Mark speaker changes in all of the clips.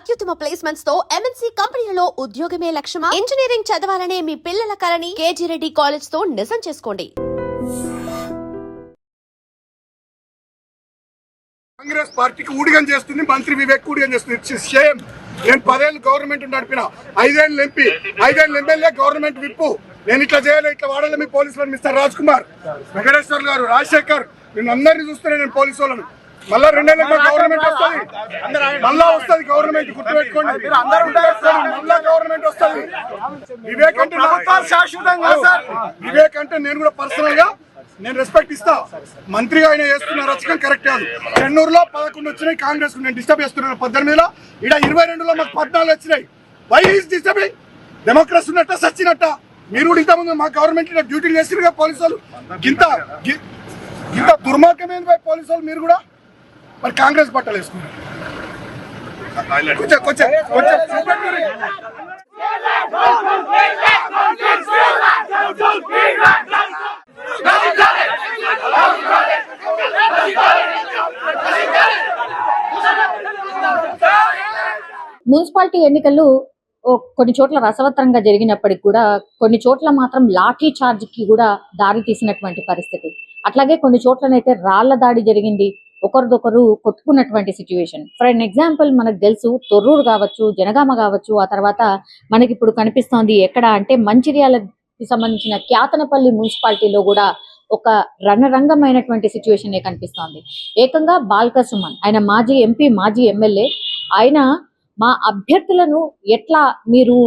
Speaker 1: అత్యుత్తమ ప్లేస్మెంట్స్ తో ఎంఎన్సీ కంపెనీలలో ఉద్యోగమే లక్ష్యమా? ఇంజనీరింగ్ చదవాలనే మీ పిల్లల కలని కేజీ రెడ్డి కాలేజ్ తో నిజం చేసుకోండి.
Speaker 2: కాంగ్రెస్ పార్టీకి ఊడిగం చేస్తుంది మంత్రి వివేక్ ఊడిగం చేస్తుంది. It's shame. నేను 10 ఏళ్ళు గవర్నమెంట్ నడిపిన, 5 ఏళ్ళు ఎంపీ, 5 ఏళ్ళు ఎమ్మెల్యే, గవర్నమెంట్ విప్పు. నేను ఇట్లా చేయాలి, ఇట్లా వాడాలి. మీ పోలీసులను మిస్టర్ రాజ్ కుమార్, వెంకటేశ్వర్ గారు, రాజశేఖర్, నేను అందరినీ చూస్తున్నాను. నేను పోలీసు వాళ్ళను మళ్ళా 2 ఏళ్ళకి గవర్నమెంట్ వస్తుంది, మళ్ళా వస్తుంది గవర్నమెంట్, గుర్తుపెట్టుకోండి. మళ్ళా గవర్నమెంట్ వస్తుంది. వివేక్ అంటే శాశ్వతంగా సార్. వివేక్ అంటే నేను కూడా పర్సనల్ గా నేను రెస్పెక్ట్ ఇస్తా. మంత్రిగా ఆయన చేస్తున్న రచకం కరెక్ట్ కాదు. చెన్నూరులో 11 వచ్చినాయి కాంగ్రెస్, నేను డిస్టర్బ్ చేస్తున్నాను 18లో. ఇక్కడ 22లో మాకు 14 వచ్చినాయి. Why is disturbing? డెమోక్రసీ ఉన్నట్ట సచ్చినట్ట. మీరు కూడా ఇంతకుముందు మా గవర్నమెంట్ డ్యూటీలు చేసిరుగా పోలీసు వాళ్ళు. ఇంత దుర్మార్గమైన పోలీసు వాళ్ళు మీరు కూడా మరి కాంగ్రెస్ బట్టలు వేసుకున్నారు. కొంచెం
Speaker 3: మున్సిపాలిటీ ఎన్నికలు కొన్ని చోట్ల రసవత్తరంగా జరిగినప్పటికీ కూడా కొన్ని చోట్ల మాత్రం లాఠీ చార్జ్ కి కూడా దారి తీసినటువంటి పరిస్థితి. అట్లాగే కొన్ని చోట్లనైతే రాళ్ల దాడి జరిగింది, ఒకరిదొకరు కొట్టుకున్నటువంటి సిచ్యువేషన్. ఫర్ ఎన్ ఎగ్జాంపుల్ మనకు తెలుసు, తొర్రూరు కావచ్చు, జనగామ కావచ్చు, ఆ తర్వాత మనకి ఇప్పుడు కనిపిస్తోంది ఎక్కడ అంటే మంచిర్యాలకి సంబంధించిన క్యాతనపల్లి మున్సిపాలిటీలో కూడా ఒక రణరంగమైనటువంటి సిచ్యువేషన్ కనిపిస్తోంది. ఏకంగా బాల్క సుమన్, ఆయన మాజీ ఎంపీ, మాజీ ఎమ్మెల్యే, ఆయన మా అభ్యర్థులను ఎట్లా మీరు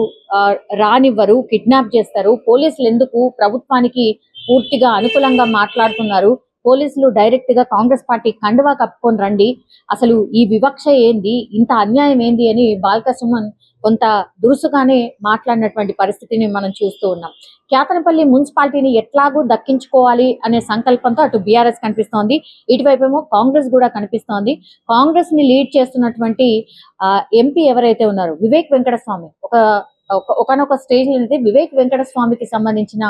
Speaker 3: రానివ్వరు, కిడ్నాప్ చేస్తారు, పోలీసులు ఎందుకు ప్రభుత్వానికి పూర్తిగా అనుకూలంగా మాట్లాడుతున్నారు, పోలీసులు డైరెక్ట్ గా కాంగ్రెస్ పార్టీ కండువా కప్పుకొని రండి, అసలు ఈ వివక్ష ఏంది, ఇంత అన్యాయం ఏంది అని బాల్క సుమన్ కొంత దురుసుగానే మాట్లాడినటువంటి పరిస్థితిని మనం చూస్తూ ఉన్నాం. క్యాతనపల్లి మున్సిపాలిటీని ఎట్లాగూ దక్కించుకోవాలి అనే సంకల్పంతో అటు బీఆర్ఎస్ కనిపిస్తోంది, ఇటువైపేమో కాంగ్రెస్ కూడా కనిపిస్తోంది. కాంగ్రెస్ ని లీడ్ చేస్తున్నటువంటి ఎంపీ ఎవరైతే ఉన్నారో వివేక్ వెంకటస్వామి, ఒకనొక స్టేజ్ లో అయితే వివేక్ వెంకటస్వామికి సంబంధించిన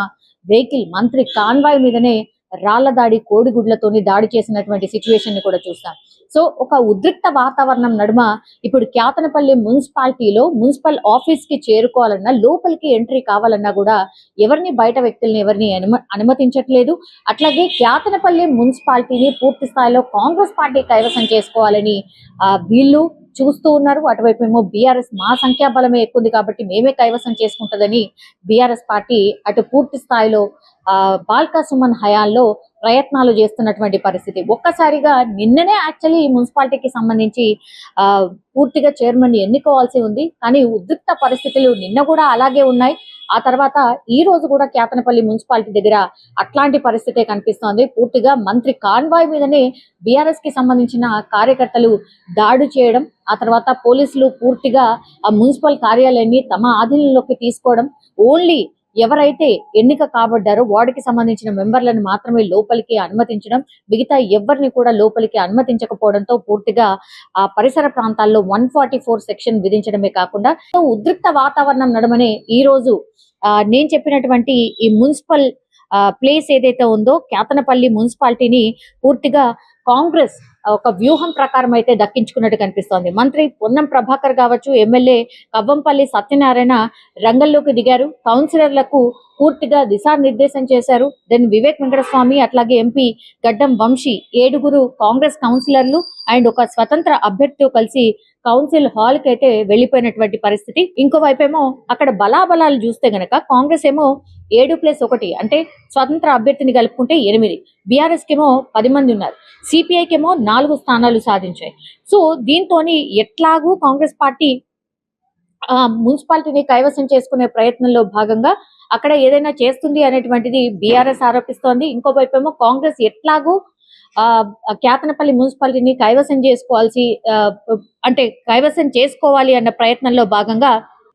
Speaker 3: వెహికల్ మంత్రి కాన్వాయ్ మీదనే రాళ్ల దాడి, కోడిగుడ్లతోని దాడి చేసినటువంటి సిచ్యువేషన్ ని కూడా చూస్తాం. సో ఒక ఉద్రిక్త వాతావరణం నడుమ ఇప్పుడు క్యాతనపల్లి మున్సిపాలిటీలో మున్సిపల్ ఆఫీస్ కి చేరుకోవాలన్నా, లోపలికి ఎంట్రీ కావాలన్నా కూడా ఎవరిని, బయట వ్యక్తుల్ని ఎవరిని అనుమతించట్లేదు. అట్లాగే క్యాతనపల్లి మున్సిపాలిటీని పూర్తి స్థాయిలో కాంగ్రెస్ పార్టీ కైవసం చేసుకోవాలని వీళ్ళు చూస్తూ ఉన్నారు. అటువైపు ఏమో బీఆర్ఎస్ మా సంఖ్యాబలమే ఎక్కువ కాబట్టి మేమే కైవసం చేసుకుంటదని బీఆర్ఎస్ పార్టీ అటు పూర్తి స్థాయిలో బాల్క సుమన్ హయాంలో ప్రయత్నాలు చేస్తున్నటువంటి పరిస్థితి. ఒక్కసారిగా నిన్ననే యాక్చువల్లీ ఈ మున్సిపాలిటీకి సంబంధించి పూర్తిగా చైర్మన్ ని ఎన్నుకోవాల్సి ఉంది, కానీ ఉద్రిక్త పరిస్థితులు నిన్న కూడా అలాగే ఉన్నాయి. ఆ తర్వాత ఈ రోజు కూడా క్యాతనపల్లి మున్సిపాలిటీ దగ్గర అట్లాంటి పరిస్థితే కనిపిస్తోంది. పూర్తిగా మంత్రి కాన్వాయ్ మీదనే బీఆర్ఎస్ కి సంబంధించిన కార్యకర్తలు దాడి చేయడం, ఆ తర్వాత పోలీసులు పూర్తిగా ఆ మున్సిపల్ కార్యాలయాన్ని తమ ఆధీనంలోకి తీసుకోవడం, ఓన్లీ ఎవరైతే ఎన్నిక కాబడ్డారో వాడికి సంబంధించిన మెంబర్లను మాత్రమే లోపలికి అనుమతించడం, మిగతా ఎవరిని కూడా లోపలికి అనుమతించకపోవడంతో పూర్తిగా ఆ పరిసర ప్రాంతాల్లో 144 సెక్షన్ విధించడమే కాకుండా ఉద్రిక్త వాతావరణం నడుమనే ఈ రోజు నేను చెప్పినటువంటి ఈ మున్సిపల్ ప్లేస్ ఏదైతే ఉందో క్యాతనపల్లి మున్సిపాలిటీని పూర్తిగా కాంగ్రెస్ ఒక వ్యూహం ప్రకారం అయితే దక్కించుకున్నట్టు కనిపిస్తోంది. మంత్రి పొన్నం ప్రభాకర్ కావచ్చు, ఎమ్మెల్యే కవ్వంపల్లి సత్యనారాయణ రంగంలోకి దిగారు, కౌన్సిలర్లకు పూర్తిగా దిశానిర్దేశం చేశారు. దెన్ వివేక్ వెంకటస్వామి, అట్లాగే ఎంపీ గడ్డం వంశీ, 7 కాంగ్రెస్ కౌన్సిలర్లు అండ్ ఒక స్వతంత్ర అభ్యర్థితో కలిసి కౌన్సిల్ హాల్ కి అయితే వెళ్లిపోయినటువంటి పరిస్థితి. ఇంకోవైపేమో అక్కడ బలాబలాలు చూస్తే గనక కాంగ్రెస్ ఏమో 7+1 అంటే స్వతంత్ర అభ్యర్థిని కలుపుకుంటే 8, బీఆర్ఎస్ కేమో 10 మంది ఉన్నారు, సిపిఐకేమో 4 స్థానాలు సాధించాయి. సో దీంతో ఎట్లాగూ కాంగ్రెస్ పార్టీ మున్సిపాలిటీని కైవసం చేసుకునే ప్రయత్నంలో భాగంగా అక్కడ ఏదైనా చేస్తుంది అనేటువంటిది బీఆర్ఎస్ ఆరోపిస్తోంది. ఇంకోవైపేమో కాంగ్రెస్ ఎట్లాగూ క్యాతనపల్లి మున్సిపాలిటీని కైవసం చేసుకోవాలి అన్న ప్రయత్నంలో భాగంగా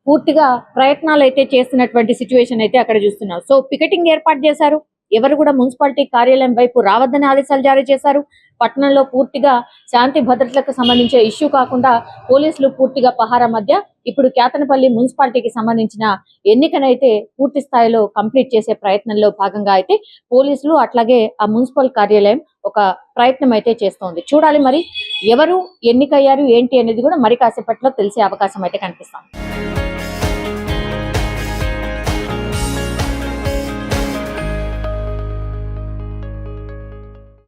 Speaker 3: పూర్తిగా ప్రయత్నాలు అయితే చేస్తున్నటువంటి సిచ్యువేషన్ అయితే అక్కడ చూస్తున్నాం. సో పికెటింగ్ ఏర్పాటు చేశారు. ఎవరు కూడా మున్సిపాలిటీ కార్యాలయం వైపు రావద్దని ఆదేశాలు జారీ చేశారు. పట్టణంలో పూర్తిగా శాంతి భద్రతలకు సంబంధించిన ఇష్యూ కాకుండా పోలీసులు పూర్తిగా పహారా మధ్య ఇప్పుడు కేతనపల్లి మున్సిపాలిటీకి సంబంధించిన ఎన్నికనైతే పూర్తి స్థాయిలో కంప్లీట్ చేసే ప్రయత్నంలో భాగంగా అయితే పోలీసులు అట్లాగే ఆ మున్సిపల్ కార్యాలయం ఒక ప్రయత్నం అయితే చేస్తోంది. చూడాలి మరి ఎవరు ఎన్నికయ్యారు ఏంటి అనేది కూడా మరి కాసేపట్లో తెలిసే అవకాశం అయితే కనిపిస్తుంది.